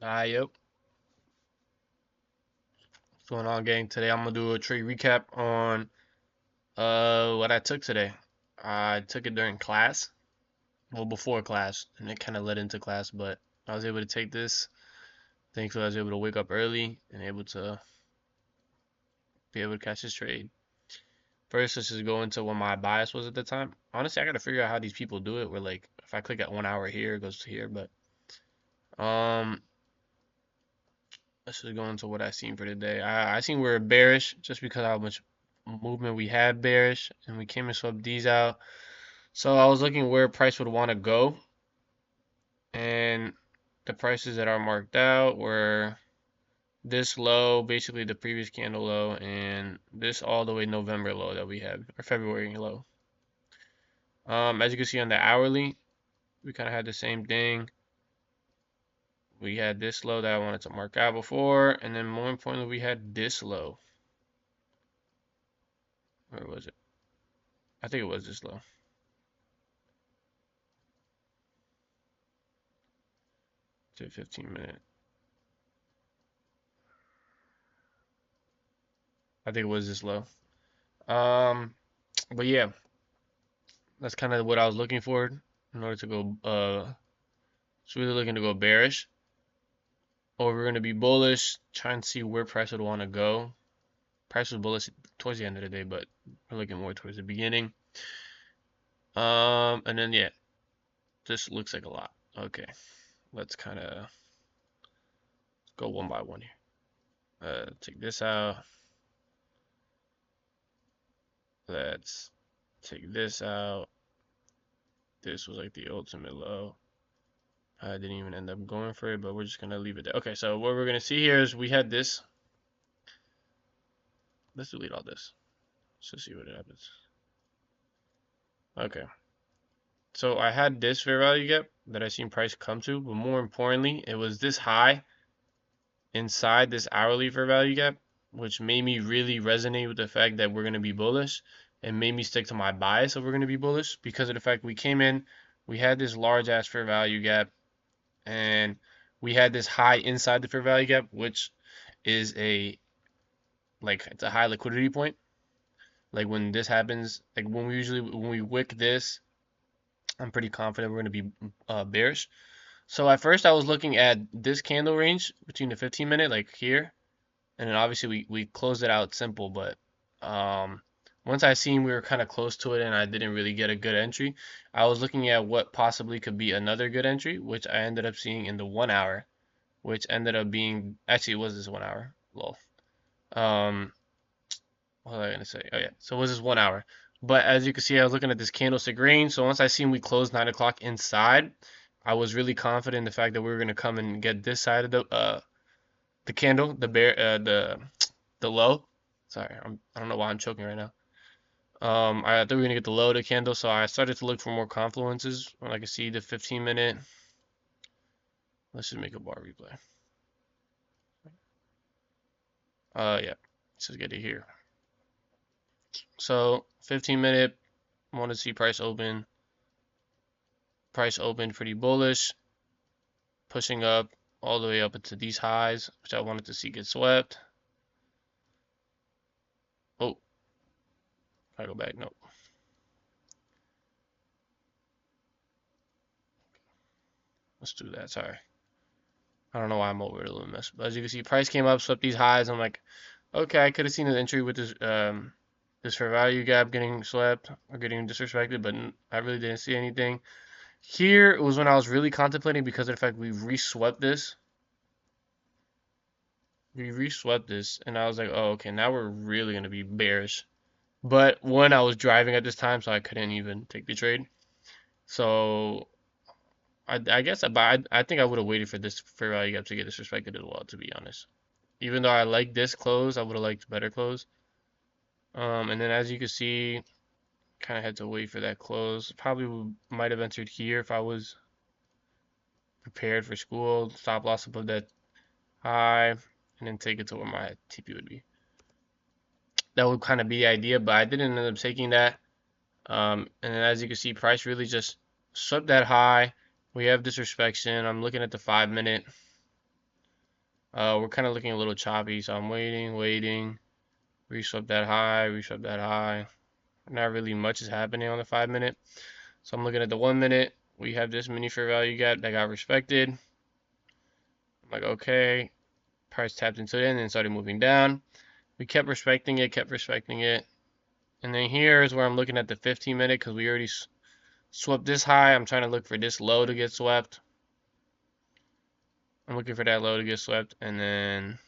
Yep. What's going on, gang? Today I'm gonna do a trade recap on what I took today. I took it during class, well before class, and it kind of led into class, but I was able to take this. Thankfully, I was able to wake up early and able to be able to catch this trade. First, let's just go into what my bias was at the time. Honestly, I gotta figure out how these people do it. Where like if I click at 1 hour here, it goes to here, but um. Let's just go into what I seen for today. I seen we're bearish just because how much movement we had bearish, and we came and swept these out. So I was looking where price would want to go, and the prices that are marked out were this low, basically the previous candle low, and this all the way November low that we had, or February low. As you can see on the hourly, we kind of had the same thing. We had this low that I wanted to mark out before, and then more importantly, we had this low. Where was it? I think it was this low. To 15-minute. I think it was this low. But yeah, that's kind of what I was looking for in order to go. It's really looking to go bearish, or we're gonna be bullish, trying to see where price would want to go. Price was bullish towards the end of the day, but we're looking more towards the beginning. And then yeah, this looks like a lot. Okay, let's kind of go one by one here. Take this out. Let's take this out. This was like the ultimate low. I didn't even end up going for it, but we're just gonna leave it there. Okay, so what we're gonna see here is we had this. Let's delete all this. Let's just see what happens. Okay. So I had this fair value gap that I seen price come to, but more importantly, it was this high inside this hourly fair value gap, which made me really resonate with the fact that we're gonna be bullish, and made me stick to my bias of we're gonna be bullish because of the fact we came in, we had this large ass fair value gap, and we had this high inside the fair value gap, which is it's a high liquidity point. Like when this happens, like when we wick this, I'm pretty confident we're going to be bearish. So at first I was looking at this candle range between the 15-minute, like here, and then obviously we closed it out simple, but once I seen we were kind of close to it and I didn't really get a good entry, I was looking at what possibly could be another good entry, which I ended up seeing in the 1 hour, which ended up being, actually it was this 1 hour, lol. Um, what was I gonna say? Oh yeah, so it was this 1 hour. But as you can see, I was looking at this candlestick range. So once I seen we closed 9 o'clock inside, I was really confident in the fact that we were gonna come and get this side of the candle, the low. Sorry, I don't know why I'm choking right now. I thought we were gonna get the low of the candle, so I started to look for more confluences. When I could see the 15-minute. Let's just make a bar replay. Yeah, let's just get it here. So 15-minute, want to see price open. Price opened pretty bullish, pushing up all the way up into these highs, which I wanted to see get swept. Oh, I go back. Nope. Let's do that. Sorry. I don't know why I'm over it a little mess. But as you can see, price came up, swept these highs. I'm like, okay, I could have seen an entry with this fair value gap getting swept or getting disrespected, but I really didn't see anything. Here it was when I was really contemplating because of the fact we reswept this. We reswept this, and I was like, oh, okay, now we're really gonna be bearish. But one, I was driving at this time, so I couldn't even take the trade. So I guess, I think I would have waited for this fair value gap to get disrespected as well, to be honest. Even though I like this close, I would have liked better close. And then as you can see, kind of had to wait for that close. Probably might have entered here if I was prepared for school. Stop loss above that high, and then take it to where my TP would be. That would kind of be the idea, but I didn't end up taking that. And then as you can see, price really just swept that high. We have disrespect. I'm looking at the 5-minute. We're kind of looking a little choppy, so I'm waiting. Reswept that high, reswept that high. Not really much is happening on the 5-minute. So I'm looking at the 1-minute. We have this mini fair value gap that got respected. I'm like, okay. Price tapped into it and started moving down. We kept respecting it. And then here is where I'm looking at the 15-minute because we already swept this high. I'm trying to look for this low to get swept. I'm looking for that low to get swept. And then,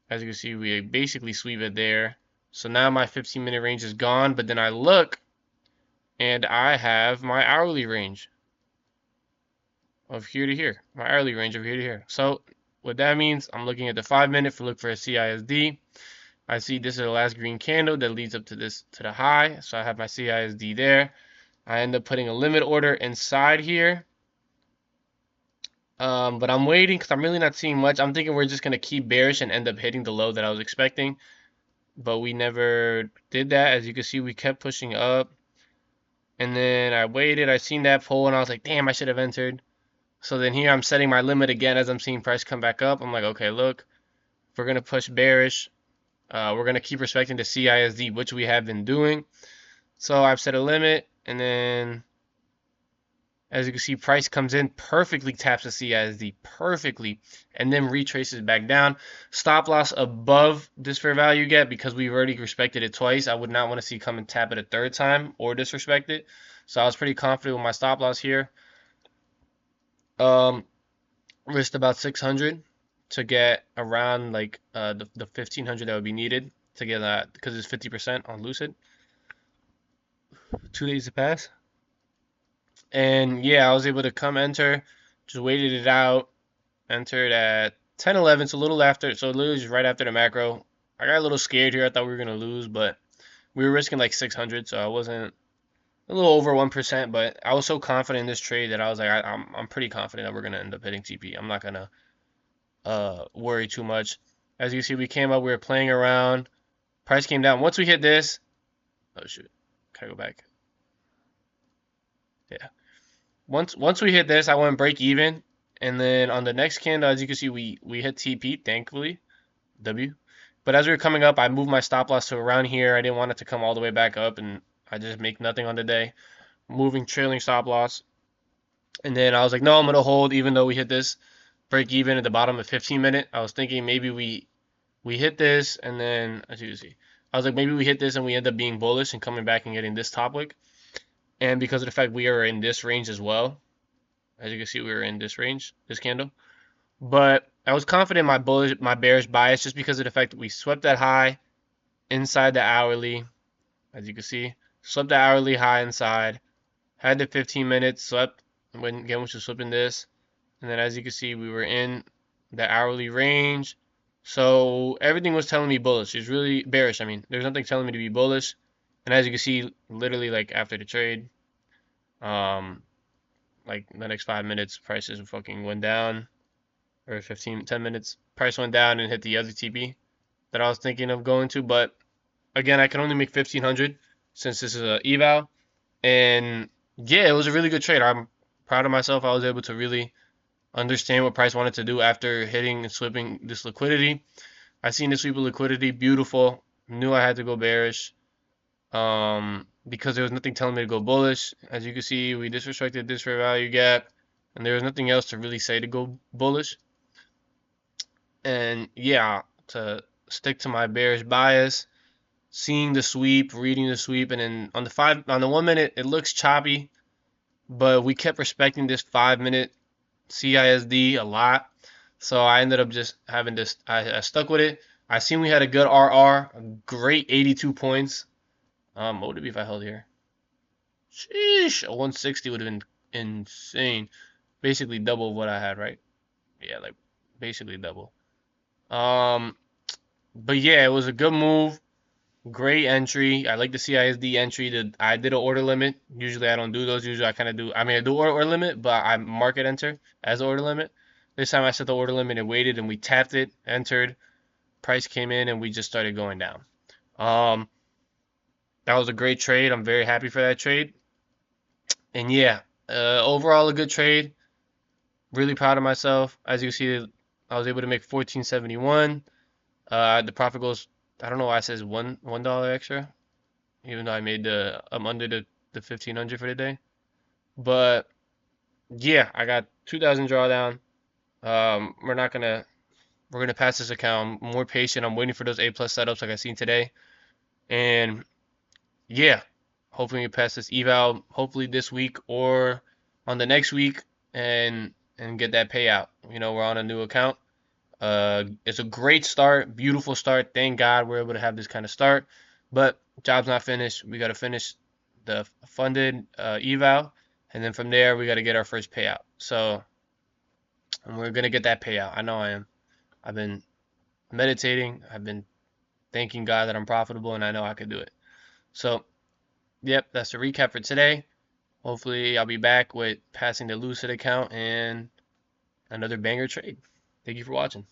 as you can see, we basically sweep it there. So now my 15-minute range is gone. But then I look, and I have my hourly range of here to here. My hourly range of here to here. So what that means, I'm looking at the 5-minute for look for a CISD. I see this is the last green candle that leads up to this to the high. So I have my CISD there. I end up putting a limit order inside here. But I'm waiting because I'm really not seeing much. I'm thinking we're just going to keep bearish and end up hitting the low that I was expecting. But we never did that. As you can see, we kept pushing up. And then I waited. I seen that pull and I was like, damn, I should have entered. So then here I'm setting my limit again as I'm seeing price come back up. I'm like, okay, look, if we're going to push bearish, we're going to keep respecting the CISD, which we have been doing. So I've set a limit, and then as you can see, price comes in, perfectly taps the CISD, perfectly, and then retraces back down. Stop loss above this fair value gap because we've already respected it twice. I would not want to see come and tap it a third time or disrespect it. So I was pretty confident with my stop loss here. Risked about 600 to get around like the 1500 that would be needed to get that because it's 50% on Lucid. 2 days to pass. And yeah, I was able to come enter, just waited it out, entered at 10:11, so a little after, so literally just right after the macro. I got a little scared here. I thought we were gonna lose, but we were risking like 600, so I wasn't a little over 1%, but I was so confident in this trade that I was like, I'm pretty confident that we're gonna end up hitting TP. I'm not gonna worry too much. As you see, we came up, we were playing around. Price came down. Once we hit this, oh shoot, can I go back? Yeah. Once we hit this, I went break even, and then on the next candle, as you can see, we hit TP, thankfully, W. But as we were coming up, I moved my stop loss to around here. I didn't want it to come all the way back up, and I just make nothing on the day. Moving trailing stop loss, and then I was like, no, I'm gonna hold, even though we hit this break even at the bottom of 15-minute. I was thinking maybe we hit this, and then as you can see, I was like maybe we hit this and we end up being bullish and coming back and getting this top wick. And because of the fact we are in this range as well, as you can see, we were in this range, this candle. But I was confident in my bearish bias just because of the fact that we swept that high inside the hourly. As you can see, swept the hourly high inside. Had the 15 minutes, swept, when again, which was sweeping this. And then as you can see, we were in the hourly range. So everything was telling me bullish. It's really bearish. I mean, there's nothing telling me to be bullish. And as you can see, literally like after the trade, like the next 5 minutes, prices fucking went down, or 10 minutes, price went down and hit the other TP that I was thinking of going to. But again, I can only make 1500 since this is a eval, and yeah, it was a really good trade. I'm proud of myself. I was able to really understand what price wanted to do after hitting and sweeping this liquidity. I seen the sweep of liquidity, beautiful. Knew I had to go bearish. Because there was nothing telling me to go bullish. As you can see, we disrespected this fair value gap, and there was nothing else to really say to go bullish. And yeah, to stick to my bearish bias, seeing the sweep, reading the sweep, and then on the 1 minute, it looks choppy, but we kept respecting this 5-minute CISD a lot. So I ended up just having this, I stuck with it. I seen we had a good RR, a great 82 points. What would it be if I held here? Sheesh, a 160 would have been insane. Basically double what I had, right? Yeah, like basically double. But yeah, it was a good move. Great entry. I like the CISD entry. I did an order limit. Usually I don't do those. Usually I kind of do. I mean, I do order limit, but I market enter as order limit. This time I set the order limit and waited, and we tapped it, entered. Price came in, and we just started going down. That was a great trade. I'm very happy for that trade. And yeah, overall a good trade. Really proud of myself. As you see, I was able to make 1471. The profit goes. I don't know why it says $1 extra, even though I'm under the 1500 for the day. But yeah, I got 2000 drawdown. We're gonna pass this account. I'm more patient. I'm waiting for those A plus setups like I seen today. And yeah, hopefully we pass this eval hopefully this week or on the next week and get that payout. We're on a new account. It's a great start, beautiful start. Thank God we're able to have this kind of start. But job's not finished. We got to finish the funded eval, and then from there we got to get our first payout. So, and we're gonna get that payout. I know I am. I've been meditating. I've been thanking God that I'm profitable, and I know I could do it. So, yep, that's the recap for today. Hopefully, I'll be back with passing the Lucid account and another banger trade. Thank you for watching.